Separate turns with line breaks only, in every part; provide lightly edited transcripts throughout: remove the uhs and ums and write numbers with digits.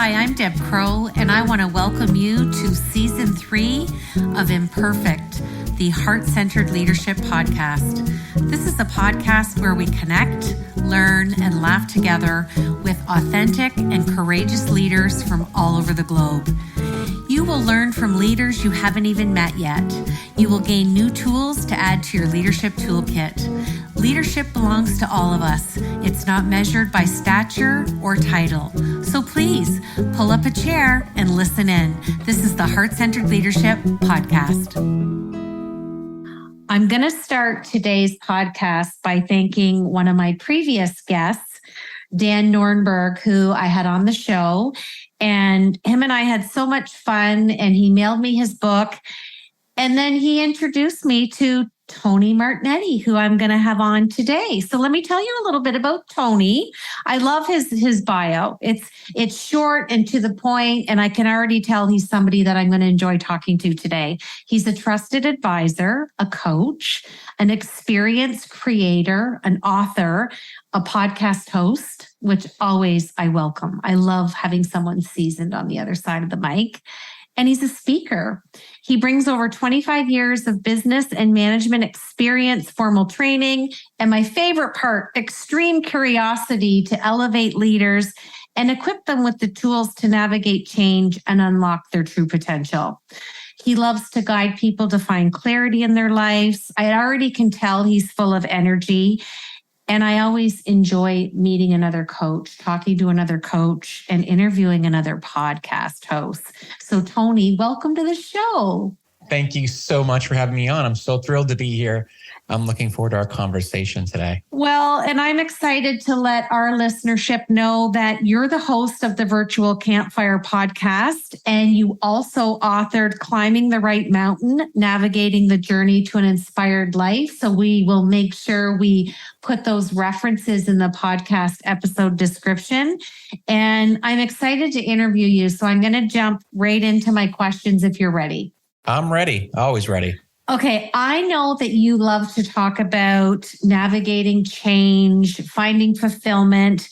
Hi, I'm Deb Crow, and I want to welcome you to Season 3 of Imperfect, the Heart-Centered Leadership Podcast. This is a podcast where we connect, learn, and laugh together with authentic and courageous leaders from all over the globe. You will learn from leaders you haven't even met yet. You will gain new tools to add to your leadership toolkit. Leadership belongs to all of us. It's not measured by stature or title. So please pull up a chair and listen in. This is the Heart-Centered Leadership Podcast. I'm going to start today's podcast by thanking one of my previous guests, Dan Nornberg, who I had on the show. And him and I had so much fun, and he mailed me his book. And then he introduced me to Tony Martignetti, who I'm going to have on today. So let me tell you a little bit about Tony. I love his bio. It's short and to the point, and I can already tell he's somebody that I'm going to enjoy talking to today. He's a trusted advisor, a coach, an experienced creator, an author, a podcast host, which always I welcome. I love having someone seasoned on the other side of the mic. And he's a speaker. He brings over 25 years of business and management experience, formal training, and my favorite part, extreme curiosity to elevate leaders and equip them with the tools to navigate change and unlock their true potential. He loves to guide people to find clarity in their lives. I already can tell he's full of energy. And I always enjoy meeting another coach, talking to another coach, and interviewing another podcast host. So, Tony, welcome to the show.
Thank you so much for having me on. I'm so thrilled to be here. I'm looking forward to our conversation today.
Well, and I'm excited to let our listenership know that you're the host of the Virtual Campfire podcast, and you also authored Climbing the Right Mountain, Navigating the Journey to an Inspired Life. So we will make sure we put those references in the podcast episode description. And I'm excited to interview you. So I'm going to jump right into my questions if you're ready.
I'm ready. Always ready.
Okay, I know that you love to talk about navigating change, finding fulfillment,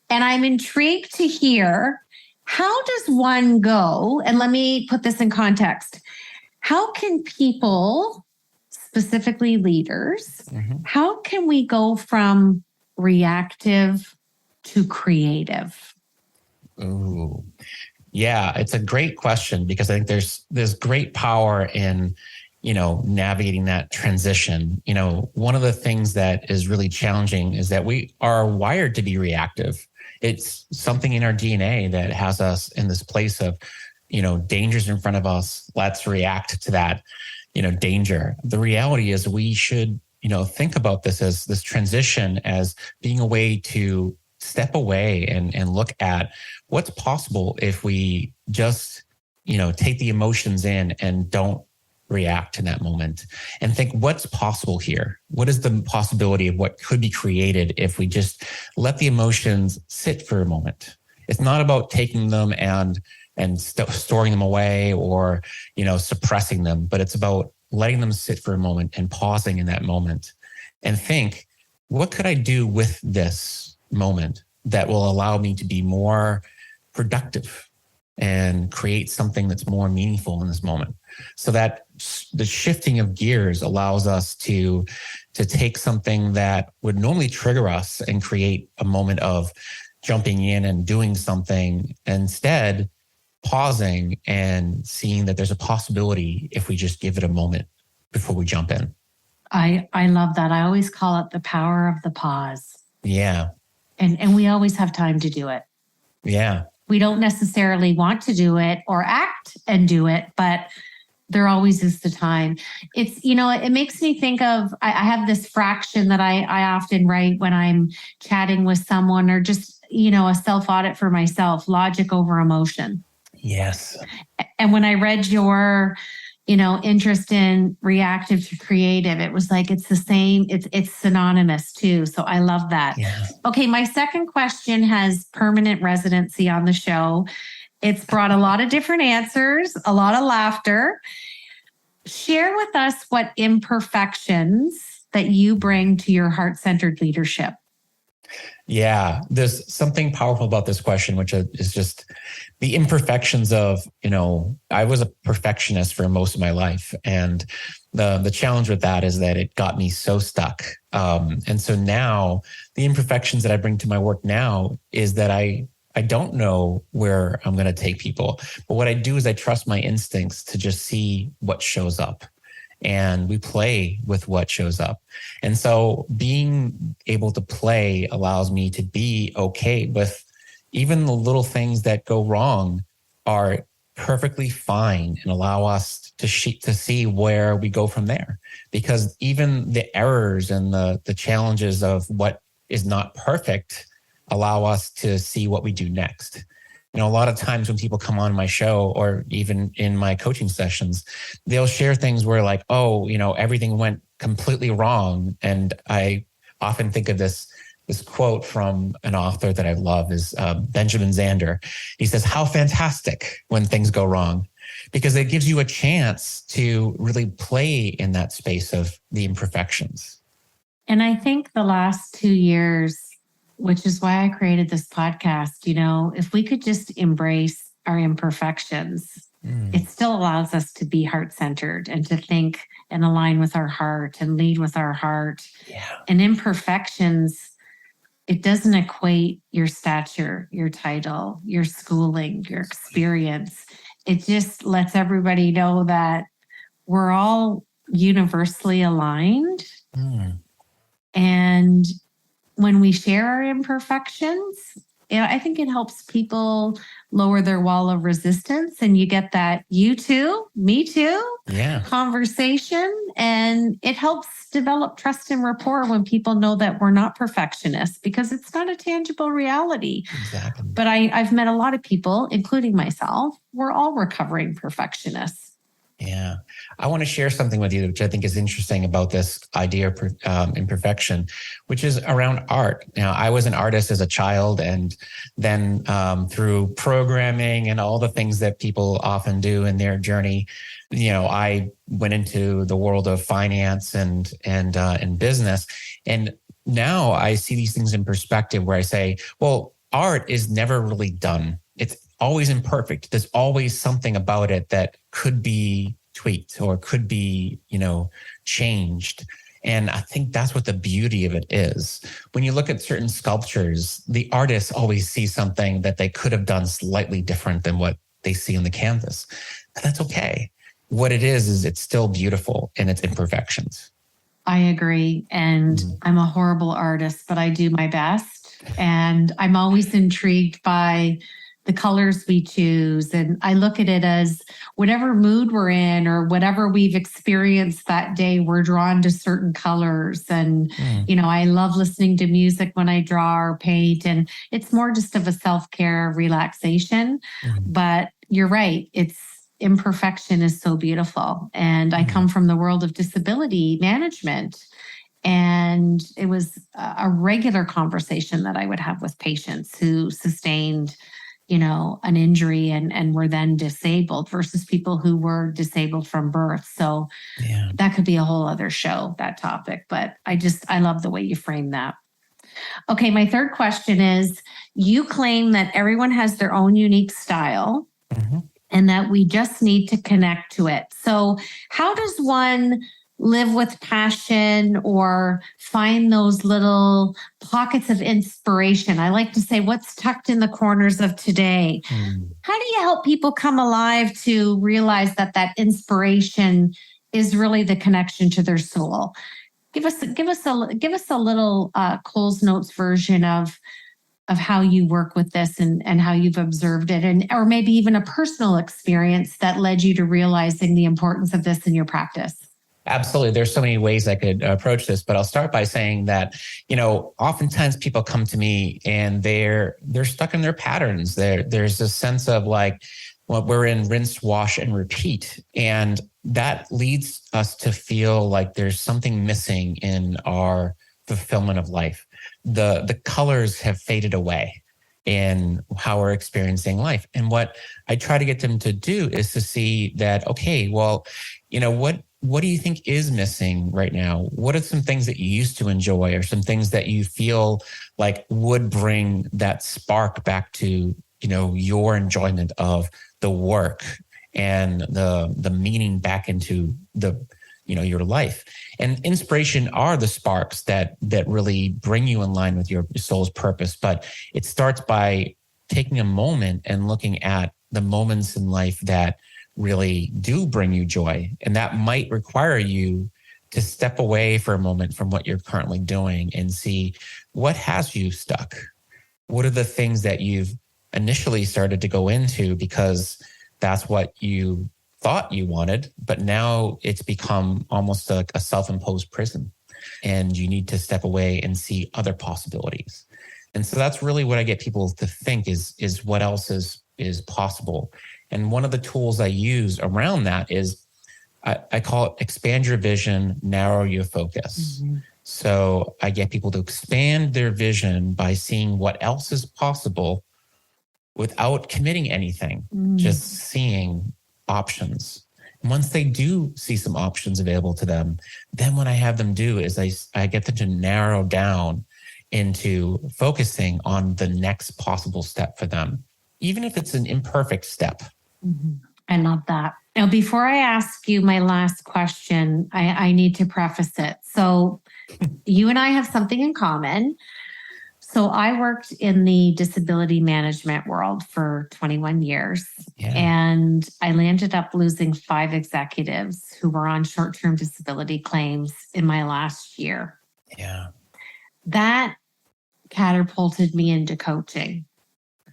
and I'm intrigued to hear, how does one go, and let me put this in context, how can people, specifically leaders, how can we go from reactive to creative?
Ooh. Yeah, it's a great question because I think there's great power in, navigating that transition. One of the things that is really challenging is that we are wired to be reactive. It's something in our DNA that has us in this place of, dangers in front of us. Let's react to that, danger. The reality is we should, think about this transition as being a way to step away and look at what's possible if we just, take the emotions in and don't react in that moment and think what's possible here. What is the possibility of what could be created if we just let the emotions sit for a moment? It's not about taking them and storing them away or, suppressing them, but it's about letting them sit for a moment and pausing in that moment and think, what could I do with this moment that will allow me to be more productive and create something that's more meaningful in this moment? So that the shifting of gears allows us to take something that would normally trigger us and create a moment of jumping in and doing something, instead pausing and seeing that there's a possibility if we just give it a moment before we jump in.
I love that. I always call it the power of the pause.
Yeah.
And we always have time to do it.
Yeah.
We don't necessarily want to do it or act and do it, but there always is the time. It's, it makes me think of, I have this fraction that I often write when I'm chatting with someone or just, a self-audit for myself, logic over emotion.
Yes.
And when I read your, interest in reactive to creative, it was like, it's the same, it's synonymous too. So I love that.
Yeah.
Okay. My second question has permanent residency on the show. It's brought a lot of different answers, a lot of laughter. Share with us what imperfections that you bring to your heart-centered leadership.
Yeah, there's something powerful about this question, which is just the imperfections of, I was a perfectionist for most of my life. And the challenge with that is that it got me so stuck. And so now the imperfections that I bring to my work now is that I don't know where I'm going to take people. But what I do is I trust my instincts to just see what shows up. And we play with what shows up. And so being able to play allows me to be okay with even the little things that go wrong are perfectly fine and allow us to see where we go from there. Because even the errors and the challenges of what is not perfect allow us to see what we do next. A lot of times when people come on my show or even in my coaching sessions, they'll share things where like, oh, everything went completely wrong. And I often think of this quote from an author that I love is Benjamin Zander. He says, how fantastic when things go wrong, because it gives you a chance to really play in that space of the imperfections.
And I think the last 2 years, which is why I created this podcast, if we could just embrace our imperfections, it still allows us to be heart-centered and to think and align with our heart and lead with our heart.
Yeah.
And imperfections, it doesn't equate your stature, your title, your schooling, your experience. It just lets everybody know that we're all universally aligned. And when we share our imperfections, I think it helps people lower their wall of resistance, and you get that you too, me too conversation. And it helps develop trust and rapport when people know that we're not perfectionists, because it's not a tangible reality.
Exactly.
But I've met a lot of people, including myself, we're all recovering perfectionists.
Yeah. I want to share something with you, which I think is interesting about this idea of imperfection, which is around art. I was an artist as a child, and then through programming and all the things that people often do in their journey, I went into the world of finance and business. And now I see these things in perspective where I say, well, art is never really done. It's always imperfect. There's always something about it that could be tweaked or could be, changed. And I think that's what the beauty of it is. When you look at certain sculptures, the artists always see something that they could have done slightly different than what they see on the canvas. But that's okay. What it is it's still beautiful in its imperfections.
I agree. And I'm a horrible artist, but I do my best. And I'm always intrigued by the colors we choose. And I look at it as whatever mood we're in or whatever we've experienced that day, we're drawn to certain colors. And, I love listening to music when I draw or paint. And it's more just of a self-care relaxation. But you're right. Imperfection is so beautiful. And I come from the world of disability management. And it was a regular conversation that I would have with patients who sustained an injury and were then disabled versus people who were disabled from birth. So that could be a whole other show, that topic. But I love the way you frame that. Okay, my third question is, you claim that everyone has their own unique style and that we just need to connect to it. So how does one live with passion or find those little pockets of inspiration? I like to say, what's tucked in the corners of today? How do you help people come alive to realize that inspiration is really the connection to their soul? Give us a little Cole's Notes version of how you work with this and how you've observed it, or maybe even a personal experience that led you to realizing the importance of this in your practice.
Absolutely. There's so many ways I could approach this, but I'll start by saying that, oftentimes people come to me and they're stuck in their patterns. There's a sense of like, well, we're in rinse, wash, and repeat. And that leads us to feel like there's something missing in our fulfillment of life. The colors have faded away in how we're experiencing life. And what I try to get them to do is to see that, okay, well, what do you think is missing right now? What are some things that you used to enjoy, or some things that you feel like would bring that spark back to, your enjoyment of the work and the meaning back into your life? And inspiration are the sparks that really bring you in line with your soul's purpose. But it starts by taking a moment and looking at the moments in life that really do bring you joy. And that might require you to step away for a moment from what you're currently doing and see what has you stuck. What are the things that you've initially started to go into because that's what you thought you wanted, but now it's become almost like a self-imposed prison, and you need to step away and see other possibilities. And so that's really what I get people to think is what else is possible. And one of the tools I use around that is I call it expand your vision, narrow your focus. Mm-hmm. So I get people to expand their vision by seeing what else is possible without committing anything, just seeing options. And once they do see some options available to them, then what I have them do is I get them to narrow down into focusing on the next possible step for them, even if it's an imperfect step.
Mm-hmm. I love that. Now, before I ask you my last question, I need to preface it. So you and I have something in common. So I worked in the disability management world for 21 years, and I landed up losing 5 executives who were on short-term disability claims in my last year.
Yeah.
That catapulted me into coaching.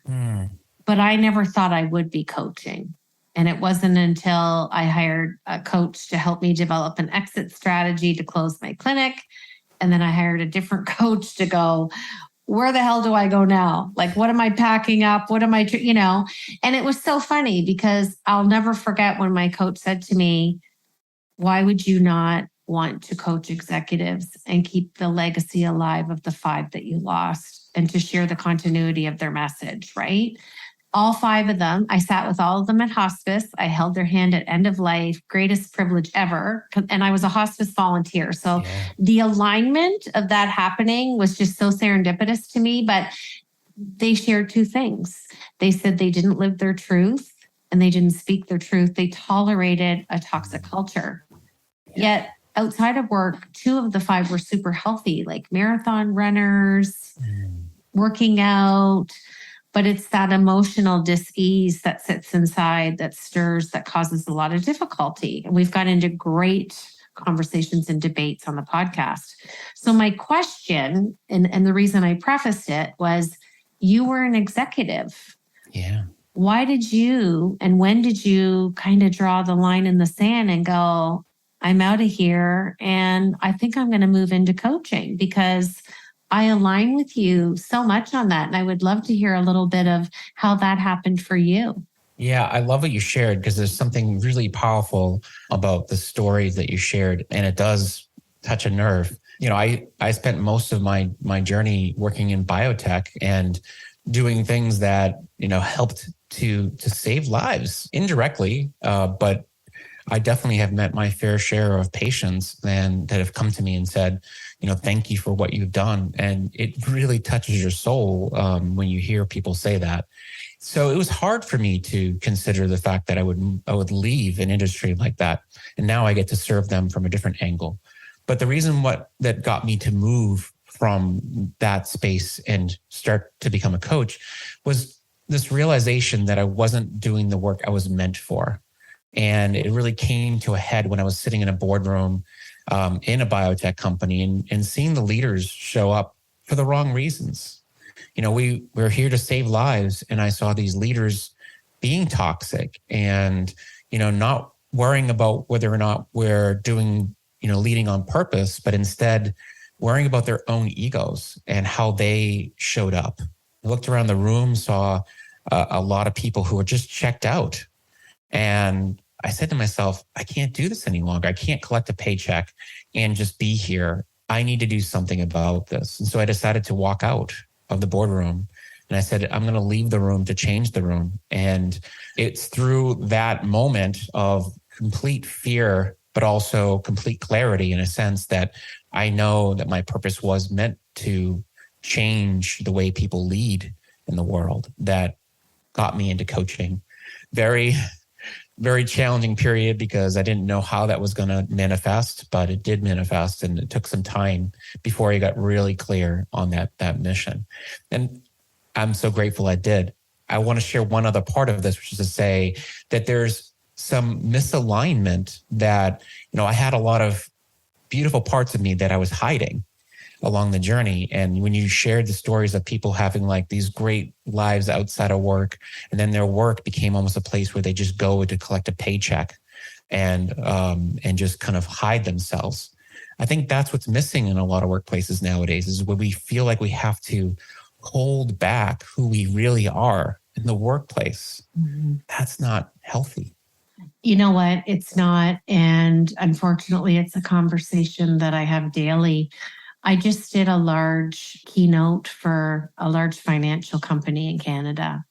But I never thought I would be coaching. And it wasn't until I hired a coach to help me develop an exit strategy to close my clinic. And then I hired a different coach to go, where the hell do I go now? Like, what am I packing up? What am I, And it was so funny because I'll never forget when my coach said to me, why would you not want to coach executives and keep the legacy alive of the 5 that you lost and to share the continuity of their message, right? All 5 of them, I sat with all of them at hospice. I held their hand at end of life, greatest privilege ever. And I was a hospice volunteer. So the alignment of that happening was just so serendipitous to me. But they shared 2 things. They said they didn't live their truth and they didn't speak their truth. They tolerated a toxic culture. Yet outside of work, 2 of the 5 were super healthy, like marathon runners, working out. But it's that emotional dis-ease that sits inside, that stirs, that causes a lot of difficulty. And we've got into great conversations and debates on the podcast. So my question, and the reason I prefaced it was, you were an executive.
Yeah.
Why did you, and when did you kind of draw the line in the sand and go, I'm out of here and I think I'm going to move into coaching? Because I align with you so much on that. And I would love to hear a little bit of how that happened for you.
Yeah, I love what you shared because there's something really powerful about the story that you shared, and it does touch a nerve. I spent most of my journey working in biotech and doing things that, helped to save lives indirectly. But I definitely have met my fair share of patients that have come to me and said, thank you for what you've done. And it really touches your soul when you hear people say that. So it was hard for me to consider the fact that I would leave an industry like that. And now I get to serve them from a different angle. But the reason that got me to move from that space and start to become a coach was this realization that I wasn't doing the work I was meant for. And it really came to a head when I was sitting in a boardroom in a biotech company and seeing the leaders show up for the wrong reasons. We're here to save lives. And I saw these leaders being toxic and, not worrying about whether or not we're doing, leading on purpose, but instead worrying about their own egos and how they showed up. I looked around the room, saw a lot of people who were just checked out. And I said to myself, I can't do this any longer. I can't collect a paycheck and just be here. I need to do something about this. And so I decided to walk out of the boardroom. And I said, I'm going to leave the room to change the room. And it's through that moment of complete fear but also complete clarity in a sense that I know that my purpose was meant to change the way people lead in the world. That got me into coaching. Very, very challenging period because I didn't know how that was going to manifest, but it did manifest, and it took some time before I got really clear on that mission. And I'm so grateful I did. I want to share one other part of this, which is to say that there's some misalignment that, I had a lot of beautiful parts of me that I was hiding along the journey. And when you shared the stories of people having like these great lives outside of work, and then their work became almost a place where they just go to collect a paycheck and just kind of hide themselves. I think that's what's missing in a lot of workplaces nowadays, is where we feel like we have to hold back who we really are in the workplace. Mm-hmm. That's not healthy.
You know what? It's not. And unfortunately, it's a conversation that I have daily. I just did a large keynote for a large financial company in Canada.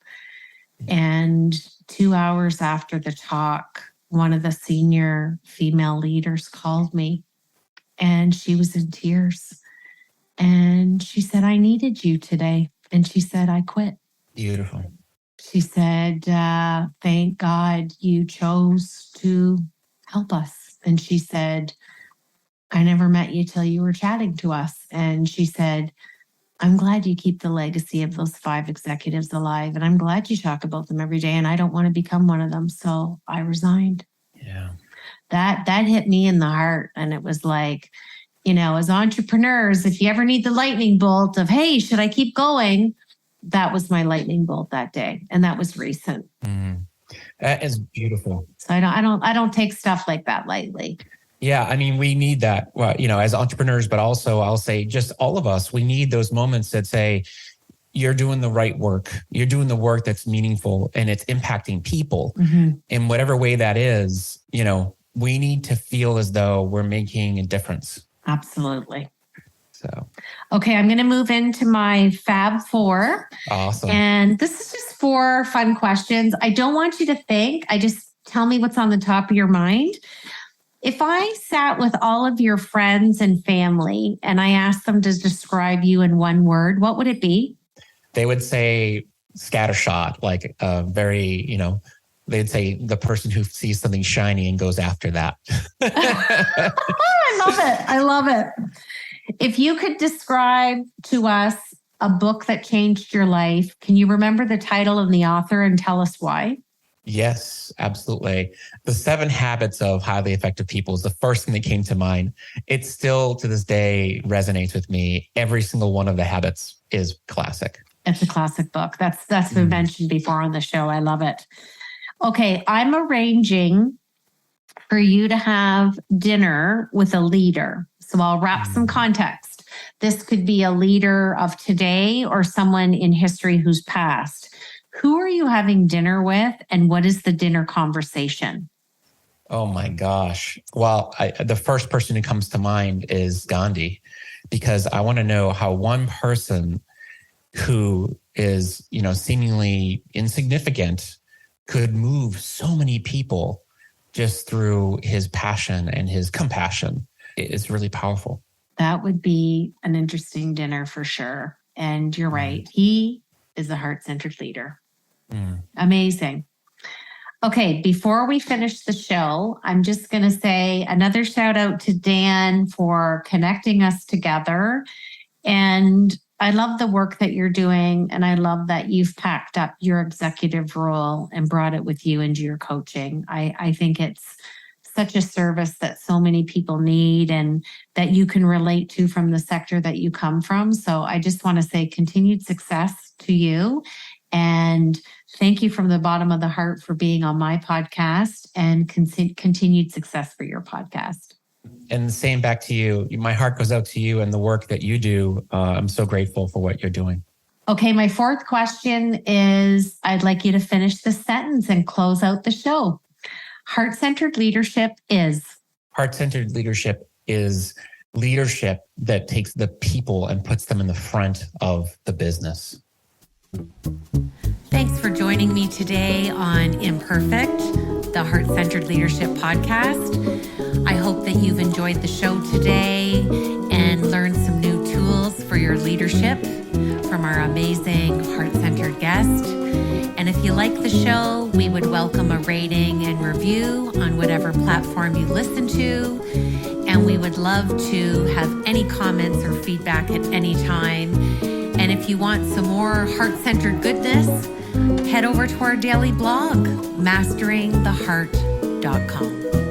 And 2 hours after the talk, one of the senior female leaders called me, and she was in tears. And she said, "I needed you today." And she said, "I quit."
Beautiful.
She said, "Thank God you chose to help us." And she said, "I never met you till you were chatting to us." And she said, "I'm glad you keep the legacy of those 5 executives alive. And I'm glad you talk about them every day. And I don't want to become one of them. So I resigned."
Yeah.
That hit me in the heart. And it was like, as entrepreneurs, if you ever need the lightning bolt of, hey, should I keep going? That was my lightning bolt that day. And that was recent.
Mm. That is beautiful.
So I don't take stuff like that lightly.
Yeah. I mean, we need that, as entrepreneurs, but also I'll say just all of us, we need those moments that say, you're doing the right work. You're doing the work that's meaningful and it's impacting people in whatever way that is. We need to feel as though we're making a difference.
Absolutely.
So,
okay, I'm going to move into my Fab 4.
Awesome.
And this is just 4 fun questions. I don't want you to think. I just tell me what's on the top of your mind. If I sat with all of your friends and family and I asked them to describe you in one word, what would it be? They
would say scattershot, like very, they'd say the person who sees something shiny and goes after that.
I love it. If you could describe to us a book that changed your life, can you remember the title and the author and tell us why?
Yes, absolutely. The 7 Habits of Highly Effective People is the first thing that came to mind. It still to this day resonates with me. Every single one of the habits is classic.
It's a classic book. That's been mentioned before on the show. I love it. Okay, I'm arranging for you to have dinner with a leader. So I'll wrap some context. This could be a leader of today or someone in history who's passed. Who are you having dinner with, and what is the dinner conversation?
Oh my gosh. Well, the first person who comes to mind is Gandhi, because I want to know how one person who is, seemingly insignificant could move so many people just through his passion and his compassion. It's really powerful.
That would be an interesting dinner for sure. And you're right. He is a heart-centered leader. Amazing. Okay, before we finish the show, I'm just going to say another shout out to Dan for connecting us together. And I love the work that you're doing. And I love that you've packed up your executive role and brought it with you into your coaching. I think it's such a service that so many people need and that you can relate to from the sector that you come from. So I just want to say continued success to you. And thank you from the bottom of the heart for being on my podcast, and continued success for your podcast.
And the same back to you. My heart goes out to you and the work that you do. I'm so grateful for what you're doing.
Okay, my 4th question is, I'd like you to finish the sentence and close out the show. Heart-centered leadership is?
Heart-centered leadership is leadership that takes the people and puts them in the front of the business.
Thanks for joining me today on Imperfect, the Heart-Centered Leadership Podcast. I hope that you've enjoyed the show today and learned some new tools for your leadership from our amazing heart-centered guest. And if you like the show, we would welcome a rating and review on whatever platform you listen to. And we would love to have any comments or feedback at any time. And if you want some more heart-centered goodness, head over to our daily blog, masteringtheheart.com.